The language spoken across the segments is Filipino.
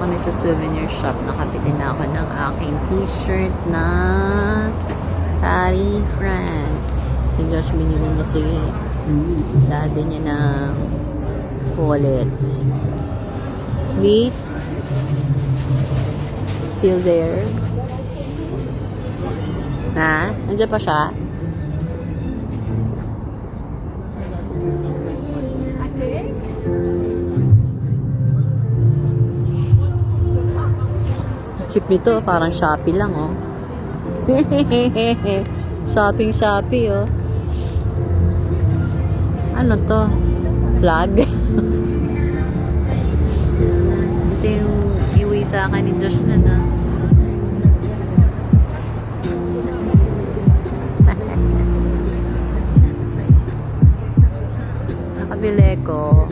kami sa souvenir shop. Nakabili na ako ng aking t-shirt na Paris, France. Si Josh binili niya si daddy niya ng wallets. Wait. Still there? Ha? Nandiyan pa siya? Chip nito, parang Shopee lang, oh. Shopee, oh. Ano to? Flag? Ito yung iwi sa akin ni Josh na na. Nakabili ko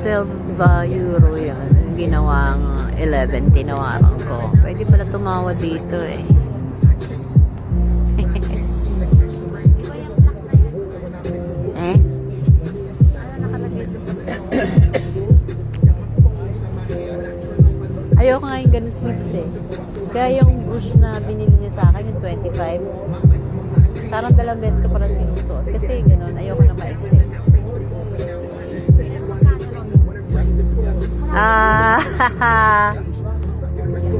12 euro yan. Ginawang 11, tinawaran ko. Pwede pala tumawa dito eh. Eh? Ayoko nga yung ganun sweets eh. Kaya yung brush na binili niya sa akin, yung 25, parang 2 beses ko parang sinusuot. Kasi ganun, ayoko na maiksi.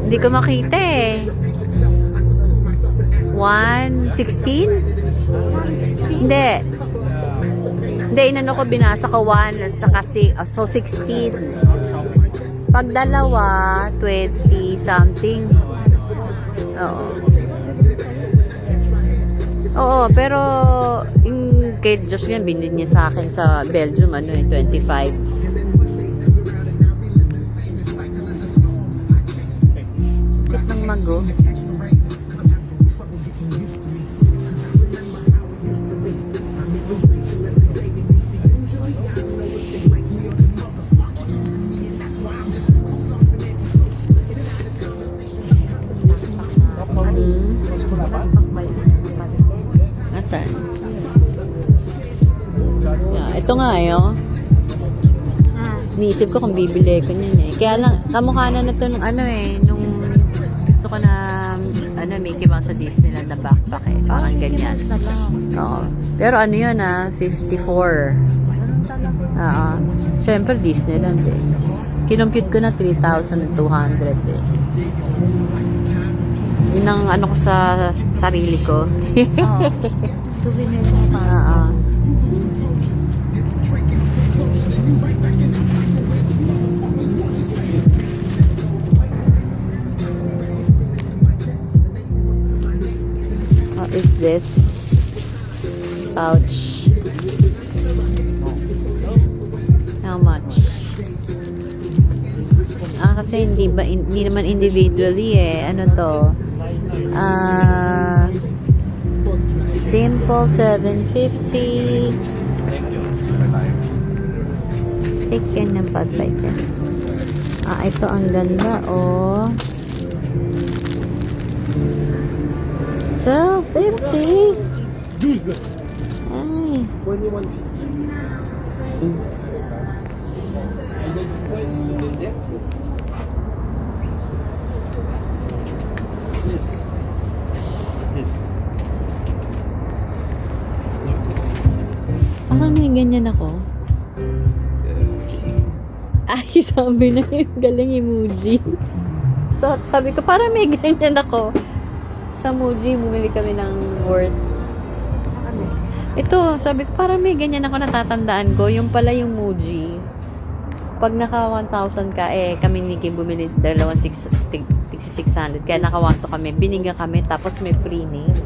Hindi ko makita eh. 116? Hindi. Hindi, inano ko, binasa ko 1 at saka so 16. Pag dalawa, 20 something. Oo. Oo, pero yung kay Josh yan, binili niya sa akin sa Belgium, 25. Mango. Asan? Yeah, ito nga oh. Niisip ko kung bibili ko niyan eh. Kaya lang, kamukha na to nung nung gusto ko na Mickey Mouse sa Disneyland na backpack eh. Parang ganyan. Oo. Pero yun 54. Oo. Siyempre Disneyland eh. Kinumpute ko na 3,200 eh. Yun ang ko sa sarili ko. Oo. Is this pouch? How much? Kasi hindi naman individually eh. Ano to? Simple 750. Take yan ng padlight yan. Ito ang ganda oh. 12.50. Ay. Parang may ganyan ako. Ay, sabi na yung galing emoji. So, sabi ko, parang may ganyan ako. Sa Muji, bumili kami ng worth. Ito, sabi ko, parang may ganyan ako natatandaan ko. Yung pala yung Muji. Pag naka 1,000 ka, kami ni Kim bumili 600. Kaya naka 1 to kami. Binigyan kami, tapos may free nail.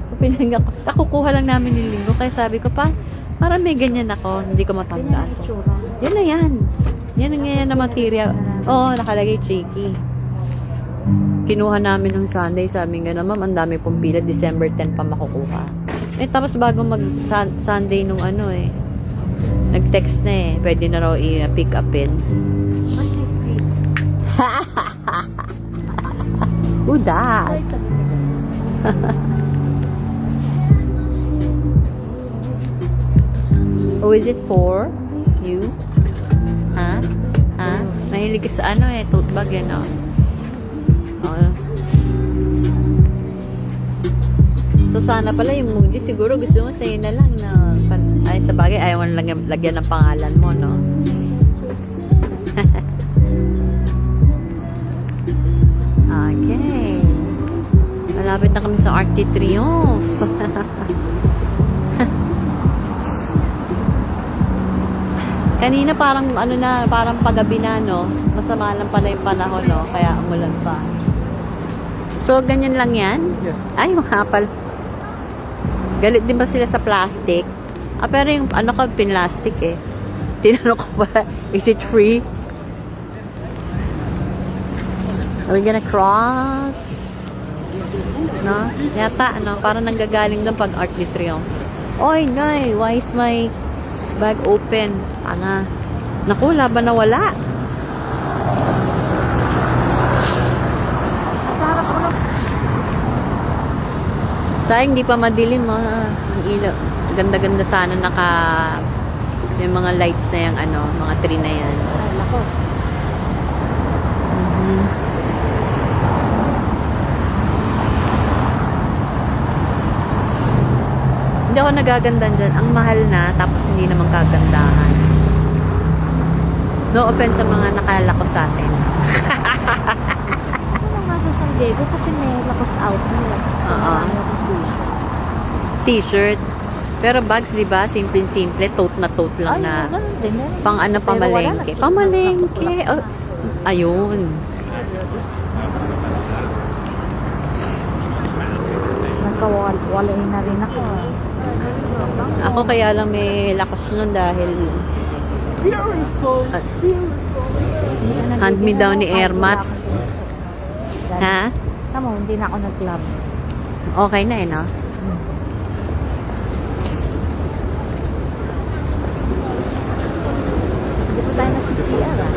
So, pinagyan ko. Nakukuha lang namin yung linggo. Kaya sabi ko, parang may ganyan ako. Hindi ko matandaan. Yan na yan. Yan ang ganyan na material. Oo, nakalagay cheeky. Kinuha namin ng Sunday, sabi nga na, ma'am, ang dami pong pila, December 10 pa makukuha. Tapos bago mag-Sunday nung nag-text na pwede na raw i-pick upin. Who that? Oh, is it for you? is ano eh, tote bag eh, no? Oo. So, sana pala yung Muji, siguro gusto mo sa'yo na lang na, ay, sa bagay, ayaw mo lang lagyan ng pangalan mo, no? Okay. Malapit na kami sa Arc de Triomphe. Kanina parang ano na, parang paggabi na, no? Masama lang pala yung panahon, no? Kaya umulan pa. So, ganyan lang yan? Yeah. Ay, makapal. Galit din ba sila sa plastic? Ah, pero yung ano ka, pinlastic eh. Tinanong ko ba, is it free? Are we gonna cross? No? Yata, ano, parang nanggagaling lang pag Arc de Triomphe. Oy, Nay, why is my bag open? Tanga. Naku, laban na wala. Sayang, di pa madilim, ang ilaw. Ganda-ganda sana yung mga lights na yung ano, mga tree na yan. Nako. Hindi ako nagaganda dyan. Ang mahal na, tapos hindi naman kagandahan. No offense sa mga nakalako sa atin. Ano nga sa San Diego kasi may lakos out na. Oo. T-shirt. Pero bags, di ba? Simple-simple. Tote na tote lang na. Pang ano, pamalengke. Pamalengke. Oh, ayun. Nagkawalay na rin ako. Ako kaya lang may lakas nun dahil hand me down ni Air Mats. Ha? Tama, hindi na ako nag-gloves. Okay na eh, no? Hindi pa tayo nagsisiyar ah.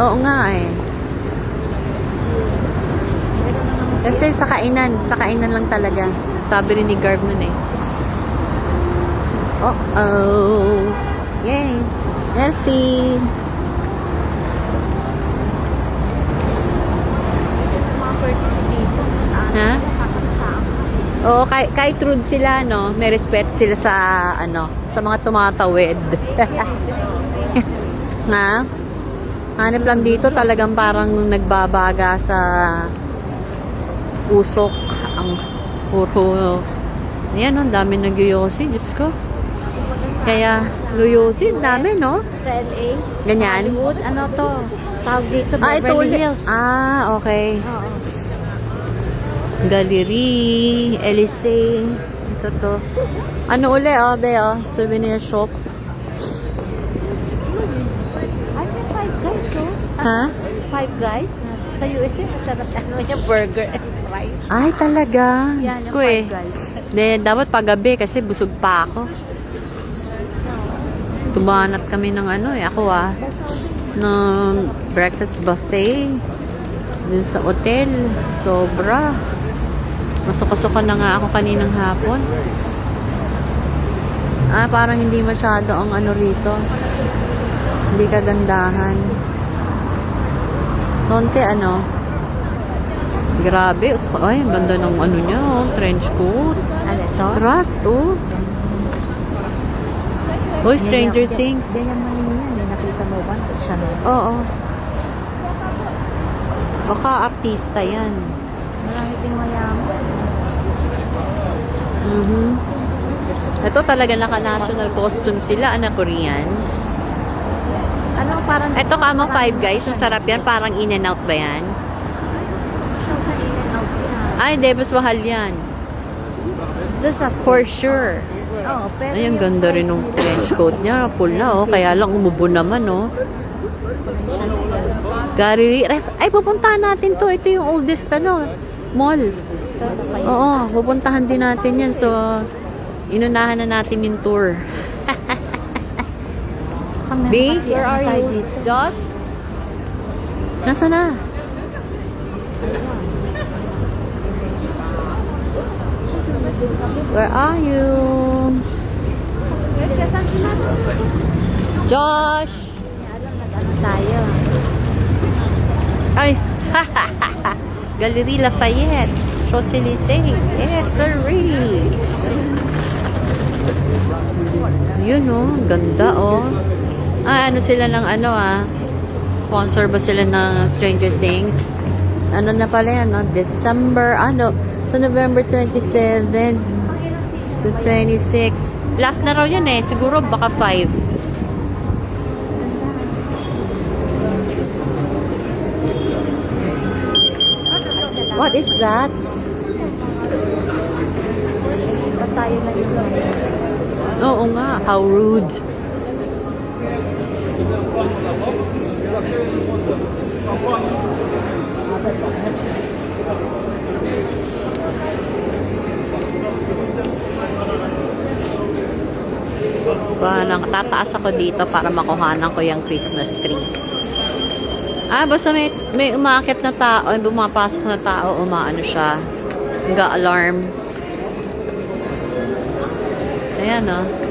Oo nga eh. Kasi sa kainan lang talaga. Sabi rin ni Garb nun eh. Oh. Yay. Merci. Mga courtesy dito. Saan? Ha? Oo, kahit rude sila, no? May respect sila sa, ano, sa mga tumatawid. Na? Hanip lang dito talagang parang nagbabaga sa usok. Ang puro, ayan, ang dami nagyoyosi, Diyos ko. Kaya, luyosi, ang dami, no? Sa LA? Ganyan? Hollywood? Ano to? Tawag dito, Ito Beverly ulit. Hills. Okay. Oo. Galerie, Elysee. Ito to. Ano uli, be, souvenir shop. Ay, may Five Guys, oh. Ha? Five Guys? Sa USA, masarap ano yung burger and fries. Ay, talaga. Yan, Diyos yung ko eh. Five Guys. Dapat paggabi kasi busog pa ako. Tumanat kami ng ano eh. Ako ng breakfast buffet. Dun sa hotel. Sobra. Masuko-suko na nga ako kaninang hapon. Parang hindi masyado ang ano rito. Hindi kagandahan. Konti ano. Grabe. Ay, ang ganda ng ano niya. Trench coat. Ano ito? Trust, oh. Uy, Stranger Things. Ganyan man yun yan. Nakita mo ba? Siya na. Oo. Baka artista yan. Marami ping mayaman. Ito talaga naka-national costume sila. Ano, Korean? Ano, parang... Ito kamo Five Guys. Ang sarap yan. Parang In-N-Out ba yan? Siya sa In-N-Out yan. Ay, Debus mahal yan. Doon sa... For sure. Oo, pero... Ay, ang ganda rin ng trench coat niya. Pula, oh. Kaya lang umubo naman, oh. Gary, ay, pupuntahan natin to. Ito yung oldest, mall. Oo, pupuntahan din natin yan. So, inunahan na natin yung tour. B, where are you? Josh? Nasaan na? Where are you? Josh! Alam, nag-ano tayo. Ay, Galerie Lafayette, Champs-Élysées. Yes, sirree. Yun oh, ganda oh. Ah, ano sila ng ano ah. Sponsor ba sila ng Stranger Things? Ano na pala yan, no? December, ano? So, November 27 to 26. Last na raw yun eh. Siguro baka 5. What is that? Ba't tayo na yun? Oo nga, how rude. Parang tataas ako dito para makuhanan ko yung Christmas tree. Ah, basta may umaakit na tao, may bumapasok na tao, umaano siya. Nag-alarm. Ayan, oh.